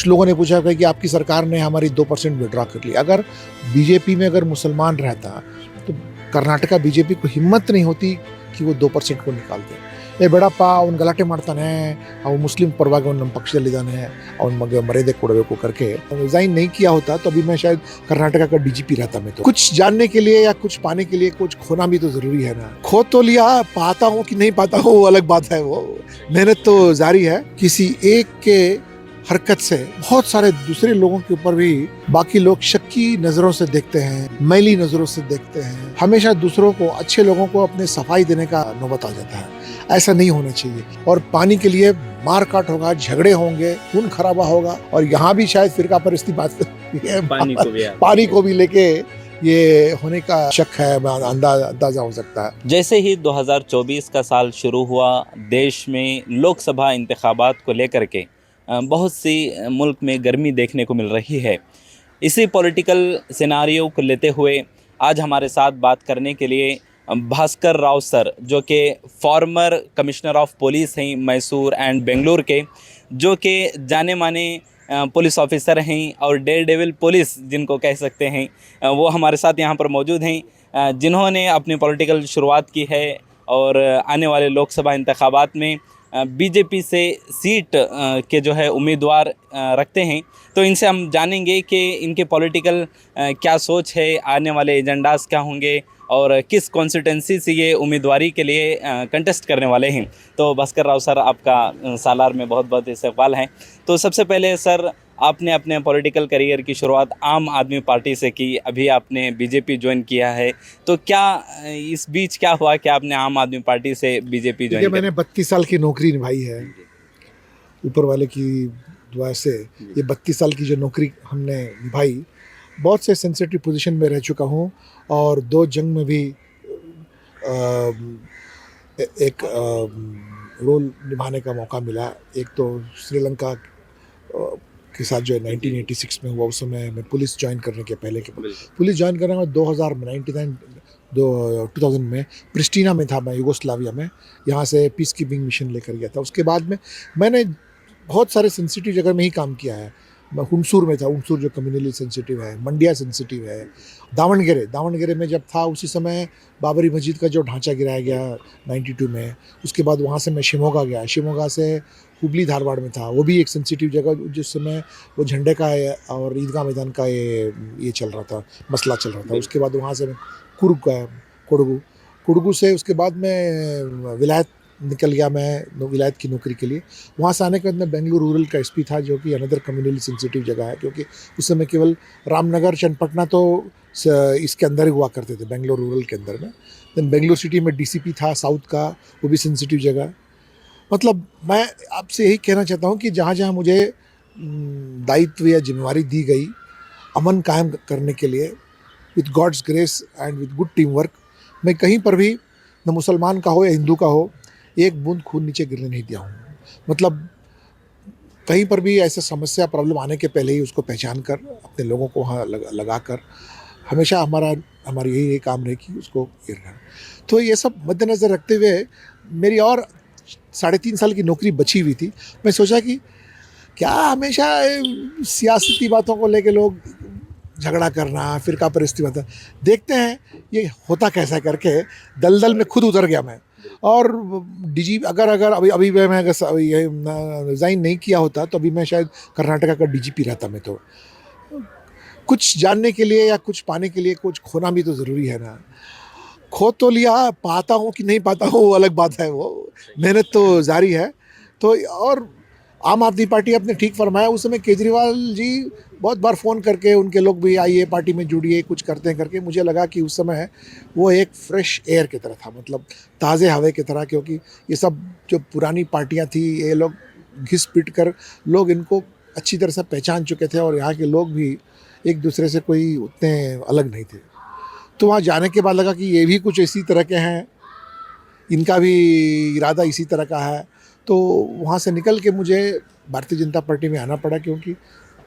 कुछ लोगों ने पूछा कि आपकी सरकार ने हमारी 2% विड्रॉ कर ली। अगर बीजेपी में अगर मुसलमान रहता तो कर्नाटका बीजेपी को हिम्मत नहीं होती कि वो 2% को निकाल दे। ये ಬೇಡಪ್ಪ ಅವ್ನು ಗಲಾಟೆ ಮಾಡ್ತಾನೆ, ಅವ್ನು मुस्लिम ಪರವಾಗಿ ಅವ್ನು ನಮ್ಮ ಪಕ್ಷದಲ್ಲಿದ್ದಾನೆ, ಅವ್ನ ಬಗ್ಗೆ ಮರ್ಯಾದೆ ಕೊಡಬೇಕು करके रिजाइन नहीं किया होता तो अभी मैं शायद कर्नाटका का डीजीपी रहता। मैं तो कुछ जानने के लिए या कुछ पाने के लिए कुछ खोना भी तो जरूरी है ना। खो तो लिया, पाता हूँ कि नहीं पाता हूँ वो अलग बात है। वो मेहनत तो जारी है। किसी एक के हरकत से बहुत सारे दूसरे लोगों के ऊपर भी बाकी लोग शक्की नजरों से देखते हैं, मैली नजरों से देखते हैं। हमेशा दूसरों को, अच्छे लोगों को अपने सफाई देने का नौबत आ जाता है। ऐसा नहीं होना चाहिए। और पानी के लिए मार काट होगा, झगड़े होंगे, खून खराबा होगा। और यहाँ भी शायद फिरका परस्ती बात पानी को भी लेके ये होने का शक है, अंदाजा हो सकता है। जैसे ही 2024 का साल शुरू हुआ, देश में लोकसभा इंतखाबात को लेकर के बहुत सी मुल्क में गर्मी देखने को मिल रही है। इसी पॉलिटिकल सिनारियो को लेते हुए आज हमारे साथ बात करने के लिए भास्कर राव सर, जो कि फॉर्मर कमिश्नर ऑफ पुलिस हैं मैसूर एंड बेंगलुरु के, जो कि जाने माने पुलिस ऑफिसर हैं और डेयर डेविल पुलिस जिनको कह सकते हैं, वो हमारे साथ यहाँ पर मौजूद हैं, जिन्होंने अपनी पॉलिटिकल शुरुआत की है और आने वाले लोकसभा इंतखाबात में बीजेपी से सीट के जो है उम्मीदवार रखते हैं। तो इनसे हम जानेंगे कि इनके पॉलिटिकल क्या सोच है, आने वाले एजेंडास क्या होंगे और किस कॉन्स्टिट्यूंसी से ये उम्मीदवारी के लिए कंटेस्ट करने वाले हैं। तो भास्कर राव सर, आपका सालार में बहुत बहुत इस्तकबाल है। तो सबसे पहले सर, आपने अपने पॉलिटिकल करियर की शुरुआत आम आदमी पार्टी से की, अभी आपने बीजेपी ज्वाइन किया है। तो क्या इस बीच क्या हुआ कि आपने आम आदमी पार्टी से बीजेपी ज्वाइन किया? मैंने 32 साल की नौकरी निभाई है ऊपर वाले की दुआ से। ये 32 साल की जो नौकरी हमने निभाई, बहुत से सेंसिटिव पोजीशन में रह चुका हूँ और 2 जंग में भी एक रोल निभाने का मौका मिला। एक तो श्रीलंका के साथ जो 1986 में हुआ, उस समय मैं पुलिस ज्वाइन करने के पहले के पुलिस ज्वाइन करने में 2000 में प्रिस्टीना में था, मैं यूगोस्लाविया में, यहाँ से पीस कीपिंग मिशन लेकर गया था। उसके बाद में मैंने बहुत सारे सेंसिटिव जगह में ही काम किया है। मैं हुमसूर में था, हुमसूर जो कम्युनली सेंसिटिव है, मंडिया सेंसिटिव है, दावणगेरे में जब था उसी समय बाबरी मस्जिद का जो ढांचा गिराया गया 92 में। उसके बाद वहाँ से मैं शिमोगा गया, शिमोगा से हुबली धारवाड़ में था, वो भी एक सेंसिटिव जगह जिस समय वो झंडे का और ईदगाह मैदान का ये चल रहा था, मसला चल रहा था। उसके बाद वहाँ से मैं कुर्ग गया, कुड़गू से उसके बाद मैं विलायत निकल गया, मैं विलायत की नौकरी के लिए। वहाँ से आने के बाद मैं बेंगलुरु रूरल का एसपी था, जो कि अनदर कम्युनली सेंसिटिव जगह है, क्योंकि उस समय केवल रामनगर चन्नपटना तो इसके अंदर ही हुआ करते थे, बेंगलुरु रूरल के अंदर में। देन बेंगलुरु सिटी में डीसीपी था साउथ का, वो भी सेंसिटिव जगह। मतलब मैं आपसे यही कहना चाहता हूँ कि जहाँ जहाँ मुझे दायित्व या जिम्मेवारी दी गई अमन कायम करने के लिए, with God's grace and with good team work, मैं कहीं पर भी न मुसलमान का हो या हिंदू का हो, एक बूंद खून नीचे गिरने नहीं दिया हूँ। मतलब कहीं पर भी ऐसा समस्या प्रॉब्लम आने के पहले ही उसको पहचान कर अपने लोगों को वहाँ लगा कर हमेशा हमारी यही काम रहे कि उसको गिरना। तो ये सब मद्देनज़र रखते हुए मेरी और 3.5 साल की नौकरी बची हुई थी। मैं सोचा कि क्या हमेशा सियासती बातों को लेके लोग झगड़ा करना, फिरका परस्ती बात, देखते हैं ये होता कैसा करके दलदल में खुद उतर गया मैं। और डीजी अगर अभी मैं रिज़ाइन नहीं किया होता तो अभी मैं शायद कर्नाटका का डीजीपी रहता। मैं तो कुछ जानने के लिए या कुछ पाने के लिए कुछ खोना भी तो ज़रूरी है ना। खो तो लिया, पाता हूँ कि नहीं पाता हूँ वो अलग बात है। वो मेहनत तो जारी है। तो और आम आदमी पार्टी आपने ठीक फरमाया, उस समय केजरीवाल जी बहुत बार फ़ोन करके उनके लोग भी आइए पार्टी में जुड़िए, कुछ करते हैं करके, मुझे लगा कि उस समय वो एक फ्रेश एयर की तरह था, मतलब ताज़े हवा की तरह। क्योंकि ये सब जो पुरानी पार्टियां थी, ये लोग घिस पिट कर लोग इनको अच्छी तरह से पहचान चुके थे और यहाँ के लोग भी एक दूसरे से कोई उतने अलग नहीं थे। तो वहाँ जाने के बाद लगा कि ये भी कुछ इसी तरह के हैं, इनका भी इरादा इसी तरह का है। तो वहाँ से निकल के मुझे भारतीय जनता पार्टी में आना पड़ा, क्योंकि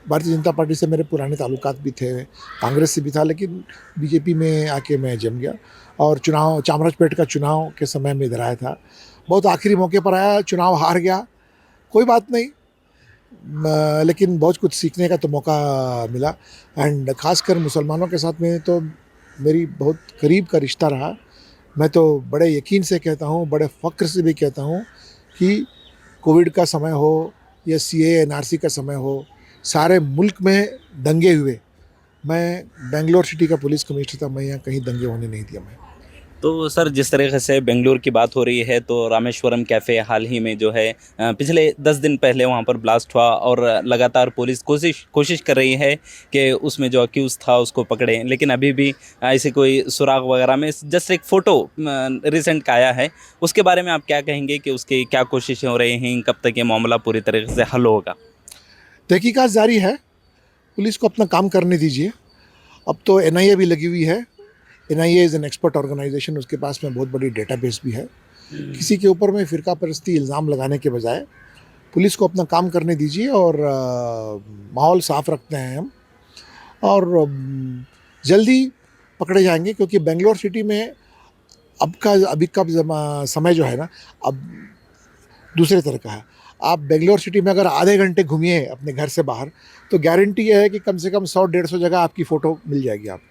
भारतीय जनता पार्टी से मेरे पुराने ताल्लुकात भी थे, कांग्रेस से भी था, लेकिन बीजेपी में आके मैं जम गया। और चुनाव, चामराजपेट का चुनाव के समय में इधर आया था, बहुत आखिरी मौके पर आया, चुनाव हार गया, कोई बात नहीं, लेकिन बहुत कुछ सीखने का तो मौका मिला। एंड ख़ासकर मुसलमानों के साथ में तो मेरी बहुत करीब का रिश्ता रहा। मैं तो बड़े यकीन से कहता हूँ, बड़े फ़ख्र से भी कहता हूँ कि कोविड का समय हो या सीएए एनआरसी का समय हो, सारे मुल्क में दंगे हुए, मैं बेंगलोर सिटी का पुलिस कमिश्नर था, मैं यहाँ कहीं दंगे होने नहीं दिया मैं। तो सर जिस तरीके से बेंगलुरु की बात हो रही है तो रामेश्वरम कैफ़े हाल ही में जो है पिछले 10 दिन पहले वहाँ पर ब्लास्ट हुआ और लगातार पुलिस कोशिश कोशिश कर रही है कि उसमें जो अक्यूज़ था उसको पकड़ें, लेकिन अभी भी ऐसे कोई सुराग वगैरह में जस्ट एक फ़ोटो रिसेंट का आया है। उसके बारे में आप क्या कहेंगे कि उसकी क्या कोशिशें हो रही हैं, कब तक ये मामला पूरी तरीके से हल होगा? तहकीकात जारी है, पुलिस को अपना काम करने दीजिए। अब तो एनआईए भी लगी हुई है। NIA is an expert organisation, उसके पास में बहुत बड़ी डेटाबेस भी है। किसी के ऊपर में फ़िरका परस्ती इल्ज़ाम लगाने के बजाय पुलिस को अपना काम करने दीजिए और माहौल साफ़ रखते हैं हम, और जल्दी पकड़े जाएंगे, क्योंकि बेंगलोर सिटी में अभी का समय जो है ना, अब दूसरे तरह का है। आप बेंगलोर सिटी में अगर आधे घंटे घूमिए अपने घर से बाहर, तो गारंटी ये है कि कम से कम 100-150 जगह आपकी फ़ोटो मिल जाएगी। आप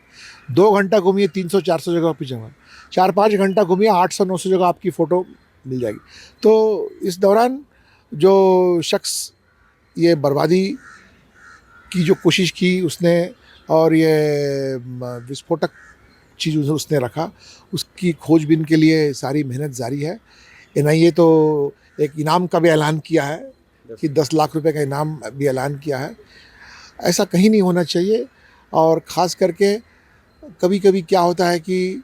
2 घंटा घूमिए 300-400 जगह की जगह, 4-5 घंटा घूमिए 800-900 जगह आपकी फ़ोटो मिल जाएगी। तो इस दौरान जो शख्स ये बर्बादी की जो कोशिश की उसने, और ये विस्फोटक चीज़ उसने रखा, उसकी खोजबीन के लिए सारी मेहनत जारी है। एनआईए तो एक इनाम का भी ऐलान किया है कि 10 लाख रुपए का इनाम भी ऐलान किया है। ऐसा कहीं नहीं होना चाहिए। और ख़ास करके कभी कभी क्या होता है कि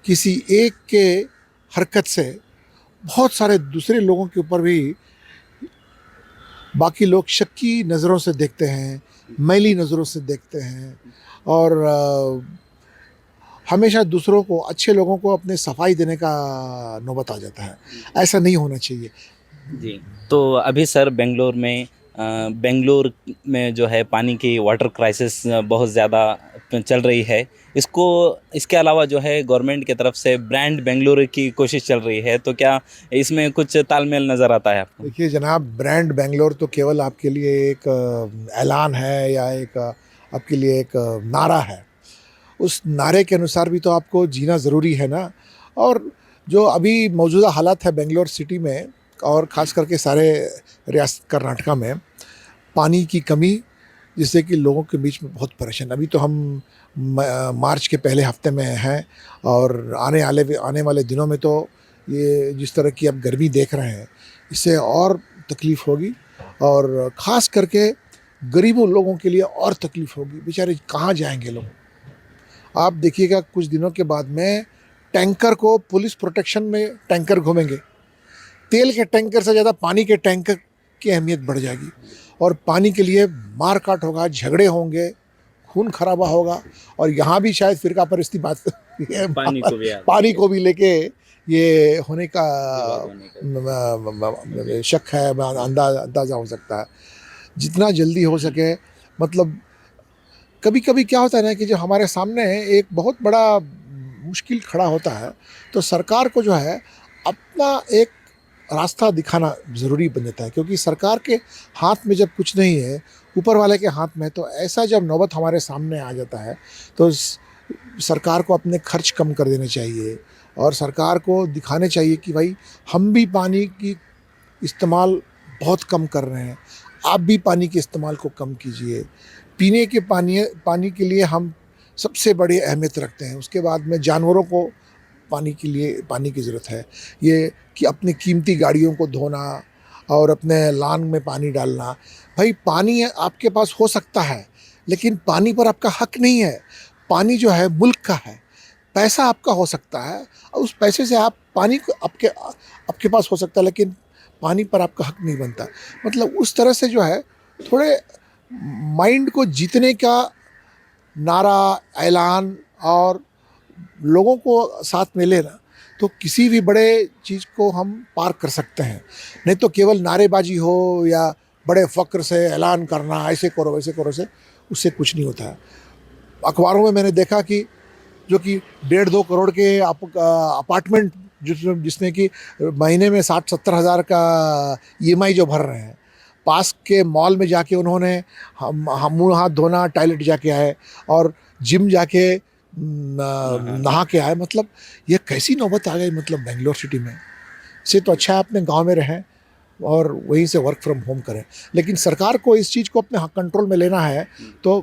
किसी एक के हरकत से बहुत सारे दूसरे लोगों के ऊपर भी बाकी लोग शक्की नज़रों से देखते हैं, मैली नज़रों से देखते हैं, और हमेशा दूसरों को, अच्छे लोगों को अपने सफाई देने का नौबत आ जाता है। ऐसा नहीं होना चाहिए। जी, तो अभी सर बेंगलोर में जो है पानी की वाटर क्राइसिस बहुत ज़्यादा चल रही है। इसके अलावा जो है गवर्नमेंट की तरफ से ब्रांड बेंगलुरु की कोशिश चल रही है, तो क्या इसमें कुछ तालमेल नज़र आता है आपको? देखिए जनाब, ब्रांड बेंगलोर तो केवल आपके लिए एक ऐलान है, या एक आपके लिए एक नारा है। उस नारे के अनुसार भी तो आपको जीना ज़रूरी है ना। और जो अभी मौजूदा हालात है बेंगलोर सिटी में, और ख़ास करके सारे रियासत कर्नाटका में, पानी की कमी, जिससे कि लोगों के बीच में बहुत परेशान। अभी तो हम मार्च के पहले हफ्ते में हैं, और आने वाले दिनों में तो ये जिस तरह की अब गर्मी देख रहे हैं, इससे और तकलीफ़ होगी, और ख़ास करके गरीबों लोगों के लिए और तकलीफ़ होगी। बेचारे कहाँ जाएंगे लोग? आप देखिएगा कुछ दिनों के बाद में टैंकर को पुलिस प्रोटेक्शन में टैंकर घूमेंगे। तेल के टैंकर से ज़्यादा पानी के टैंकर की अहमियत बढ़ जाएगी, और पानी के लिए मार काट होगा, झगड़े होंगे, खून खराबा होगा। और यहाँ भी शायद फ़िरका परस्ती बात पानी को भी लेके ये होने का शक है, अंदाज़ा हो सकता है। जितना जल्दी हो सके, मतलब कभी कभी क्या होता है ना कि जो हमारे सामने एक बहुत बड़ा मुश्किल खड़ा होता है, तो सरकार को जो है अपना एक रास्ता दिखाना ज़रूरी बन जाता है, क्योंकि सरकार के हाथ में जब कुछ नहीं है, ऊपर वाले के हाथ में, तो ऐसा जब नौबत हमारे सामने आ जाता है, तो सरकार को अपने खर्च कम कर देने चाहिए, और सरकार को दिखाने चाहिए कि भाई हम भी पानी की इस्तेमाल बहुत कम कर रहे हैं, आप भी पानी के इस्तेमाल को कम कीजिए। पीने के पानी के लिए हम सबसे बड़ी अहमियत रखते हैं, उसके बाद में जानवरों को पानी के लिए पानी की ज़रूरत है। ये कि अपनी कीमती गाड़ियों को धोना और अपने लान में पानी डालना, भाई पानी आपके पास हो सकता है, लेकिन पानी पर आपका हक नहीं है। पानी जो है मुल्क का है। पैसा आपका हो सकता है, और उस पैसे से आप पानी को आपके पास हो सकता है, लेकिन पानी पर आपका हक नहीं बनता। मतलब उस तरह से जो है थोड़े माइंड को जीतने का नारा, ऐलान, और लोगों को साथ में लेना, तो किसी भी बड़े चीज़ को हम पार कर सकते हैं। नहीं तो केवल नारेबाजी हो या बड़े फ़ख्र से ऐलान करना, ऐसे करो वैसे करो से, उससे कुछ नहीं होता है। अखबारों में मैंने देखा कि जो कि 1.5-2 करोड़ के अपार्टमेंट जिसमें कि महीने में 60-70 हज़ार का ईएमआई जो भर रहे हैं, पास के मॉल में जाके उन्होंने हम मुँह हाथ धोना, टॉयलेट जाके आए और जिम जाके नहा के आए। मतलब ये कैसी नौबत आ गई मतलब बेंगलोर सिटी में। से तो अच्छा है अपने गांव में रहें और वहीं से वर्क फ्रॉम होम करें। लेकिन सरकार को इस चीज़ को अपने कंट्रोल में लेना है तो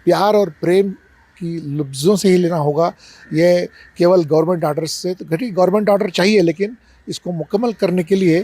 प्यार और प्रेम की लफ्ज़ों से ही लेना होगा। ये केवल गवर्नमेंट ऑर्डर से तो घटी, गवर्नमेंट ऑर्डर चाहिए लेकिन इसको मुकम्मल करने के लिए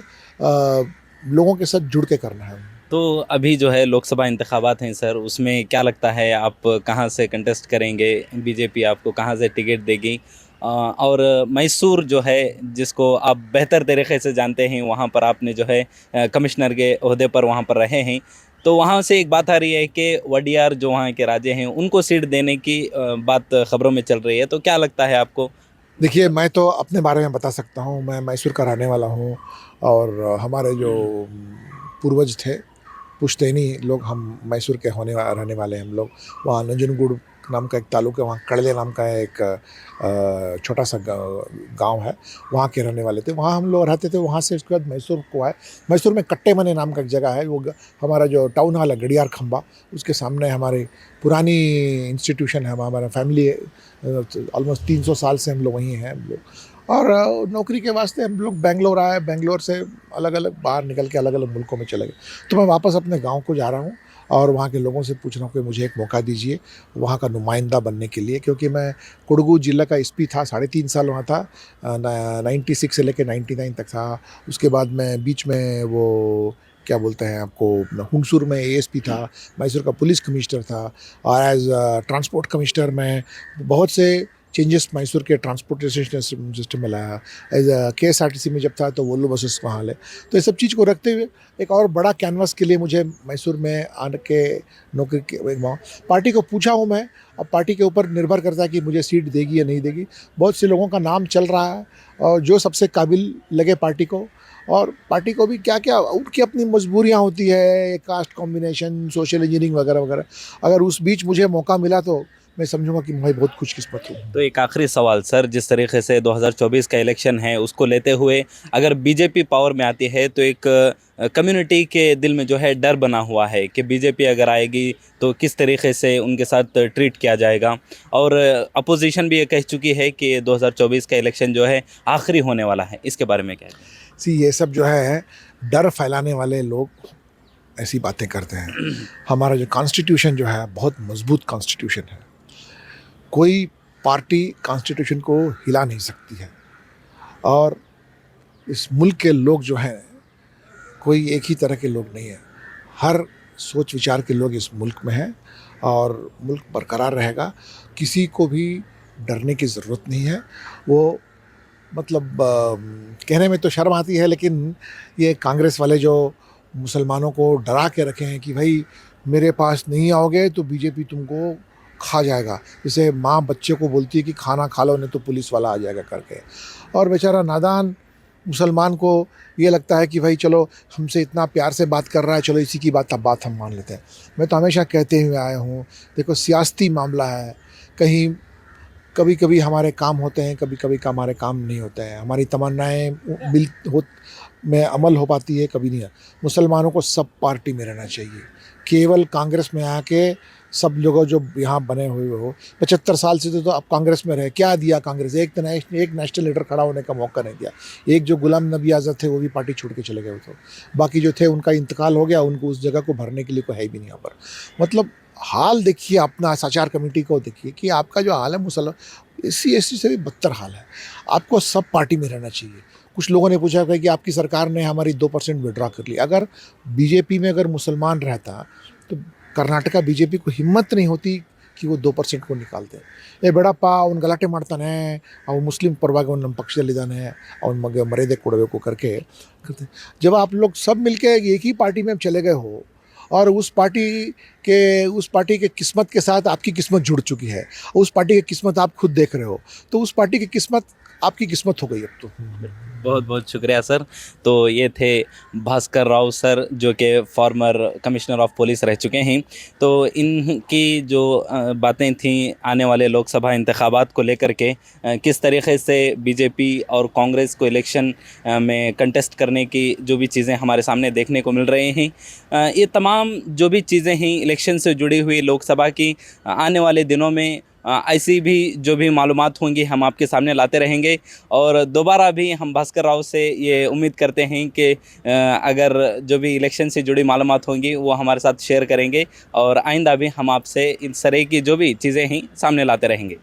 लोगों के साथ जुड़ के करना है। तो अभी जो है लोकसभा इंतखाबात हैं सर, उसमें क्या लगता है आप कहाँ से कंटेस्ट करेंगे? बीजेपी आपको कहाँ से टिकट देगी? और मैसूर जो है जिसको आप बेहतर तरीके से जानते हैं, वहाँ पर आपने जो है कमिश्नर के ओहदे पर वहाँ पर रहे हैं, तो वहाँ से एक बात आ रही है कि वडियार जो वहाँ के राजे हैं उनको सीट देने की बात खबरों में चल रही है, तो क्या लगता है आपको? देखिए, मैं तो अपने बारे में बता सकता हूँ। मैं मैसूर का रहने वाला हूँ और हमारे जो पूर्वज थे पुश्तैनी लोग, हम मैसूर के रहने वाले हैं हम लोग। वहाँ नंजनगुड़ नाम का एक तालुक है, वहाँ कड़ले नाम का एक छोटा सा गांव है, वहाँ के रहने वाले थे। वहाँ हम लोग रहते थे। वहाँ से उसके बाद मैसूर को आए। मैसूर में कट्टेमने नाम का एक जगह है, वो हमारा जो टाउन हॉल है गड़ियार खंबा, उसके सामने हमारी पुरानी इंस्टीट्यूशन है। हमारा फैमिली ऑलमोस्ट 300 साल से हम लोग वहीं हैं हम लोग। और नौकरी के वास्ते हम लोग बेंगलोर आए। बेंगलोर से अलग अलग बाहर निकल के अलग अलग मुल्कों में चले गए। तो मैं वापस अपने गांव को जा रहा हूं और वहाँ के लोगों से पूछ रहा हूँ कि मुझे एक मौका दीजिए वहाँ का नुमाइंदा बनने के लिए, क्योंकि मैं कुडगू जिला का एसपी था, 3.5 साल वहाँ था। 96 से लेकर 99 तक था। उसके बाद मैं बीच में वो क्या बोलते हैं आपको, हुंसूर में एएसपी था, मैसूर का पुलिस कमिश्नर था और एज ट्रांसपोर्ट कमिश्नर मैं बहुत से चेंजेस मैसूर के ट्रांसपोर्टेशन सिस्टम में लाया। एज KSRTC में जब था तो वोल्वो बसेस वहाँ ले। तो ये सब चीज़ को रखते हुए एक और बड़ा कैनवास के लिए मुझे मैसूर में आने के नौकरी के पार्टी को पूछा हूँ मैं। अब पार्टी के ऊपर निर्भर करता है कि मुझे सीट देगी या नहीं देगी। बहुत से लोगों का नाम चल रहा है और जो सबसे काबिल लगे पार्टी को, और पार्टी को भी क्या क्या उनकी अपनी मजबूरियाँ होती है, कास्ट कॉम्बिनेशन, सोशल इंजीनियरिंग वगैरह वगैरह। अगर उस बीच मुझे मौका मिला तो मैं समझूंगा कि मैं बहुत खुशकिस्मत हूँ। तो एक आखिरी सवाल सर, जिस तरीके से 2024 का इलेक्शन है उसको लेते हुए अगर बीजेपी पावर में आती है तो एक कम्युनिटी के दिल में जो है डर बना हुआ है कि बीजेपी अगर आएगी तो किस तरीके से उनके साथ ट्रीट किया जाएगा, और अपोजिशन भी ये कह चुकी है कि 2024 का इलेक्शन जो है आखिरी होने वाला है। इसके बारे में क्या है? ये सब जो है डर फैलाने वाले लोग ऐसी बातें करते हैं। हमारा जो कॉन्स्टिट्यूशन जो है बहुत मजबूत कॉन्स्टिट्यूशन है। कोई पार्टी कॉन्स्टिट्यूशन को हिला नहीं सकती है। और इस मुल्क के लोग जो हैं कोई एक ही तरह के लोग नहीं हैं। हर सोच विचार के लोग इस मुल्क में हैं और मुल्क बरकरार रहेगा। किसी को भी डरने की ज़रूरत नहीं है। वो मतलब कहने में तो शर्म आती है, लेकिन ये कांग्रेस वाले जो मुसलमानों को डरा के रखे हैं कि भाई मेरे पास नहीं आओगे तो बीजेपी तुमको खा जाएगा। जैसे माँ बच्चे को बोलती है कि खाना खा लो नहीं तो पुलिस वाला आ जाएगा करके। और बेचारा नादान मुसलमान को ये लगता है कि भाई चलो हमसे इतना प्यार से बात कर रहा है, चलो इसी की बात हम मान लेते हैं। मैं तो हमेशा कहते हुए आया हूँ, देखो सियासती मामला है। कहीं कभी कभी हमारे काम होते हैं, कभी कभी हमारे काम नहीं होते हैं। हमारी तमन्नाएँ में अमल हो पाती है, कभी नहीं है। मुसलमानों को सब पार्टी में रहना चाहिए। केवल कांग्रेस में आके सब लोग जो यहाँ बने हुए हो 75 साल से तो अब कांग्रेस में रहे, क्या दिया कांग्रेस? एक नेशनल लीडर खड़ा होने का मौका नहीं दिया। एक जो गुलाम नबी आज़ाद थे वो भी पार्टी छोड़ के चले गए। तो बाकी जो थे उनका इंतकाल हो गया, उनको उस जगह को भरने के लिए कोई है भी नहीं यहाँ पर। मतलब हाल देखिए अपना साचार कमेटी को देखिए कि आपका जो हाल है मुसलमान SC से भी बदतर हाल है। आपको सब पार्टी में रहना चाहिए। कुछ लोगों ने पूछा कि आपकी सरकार ने हमारी 2% विड्रॉ कर ली। अगर बीजेपी में अगर मुसलमान रहता तो कर्नाटका बीजेपी को हिम्मत नहीं होती कि वो 2% को निकालते। ये बेड़प्ಪ ಅವ್ನು ಗಲಾಟೆ ಮಾಡ್ತಾನೆ, ಅವ್ನು ಮುಸ್ಲಿಂ ಪರವಾಗಿ ಅವ್ನು ನಮ್ಮ ಪಕ್ಷದಲ್ಲಿದ್ದಾನೆ, ಅವ್ನ ಮಗ ಮರ್ಯಾದೆ ಕೊಡಬೇಕು करके करते। जब आप लोग सब मिलके एक ही पार्टी में चले गए हो और उस पार्टी के किस्मत के साथ आपकी किस्मत जुड़ चुकी है, उस पार्टी की किस्मत आप खुद देख रहे हो, तो उस पार्टी की किस्मत आपकी किस्मत हो गई अब तो। बहुत बहुत शुक्रिया सर। तो ये थे भास्कर राव सर, जो कि फॉर्मर कमिश्नर ऑफ पुलिस रह चुके हैं। तो इनकी जो बातें थीं आने वाले लोकसभा इंतखाबात को लेकर के, किस तरीके से बीजेपी और कांग्रेस को इलेक्शन में कंटेस्ट करने की जो भी चीज़ें हमारे सामने देखने को मिल रहे हैं, ये तमाम जो भी चीज़ें हैं इलेक्शन से जुड़ी हुई लोकसभा की, आने वाले दिनों में ऐसी भी जो भी मालूमात होंगी हम आपके सामने लाते रहेंगे। और दोबारा भी हम भास्कर राव से ये उम्मीद करते हैं कि अगर जो भी इलेक्शन से जुड़ी मालूमात होंगी वो हमारे साथ शेयर करेंगे, और आइंदा भी हम आपसे इस तरह की जो भी चीज़ें हैं सामने लाते रहेंगे।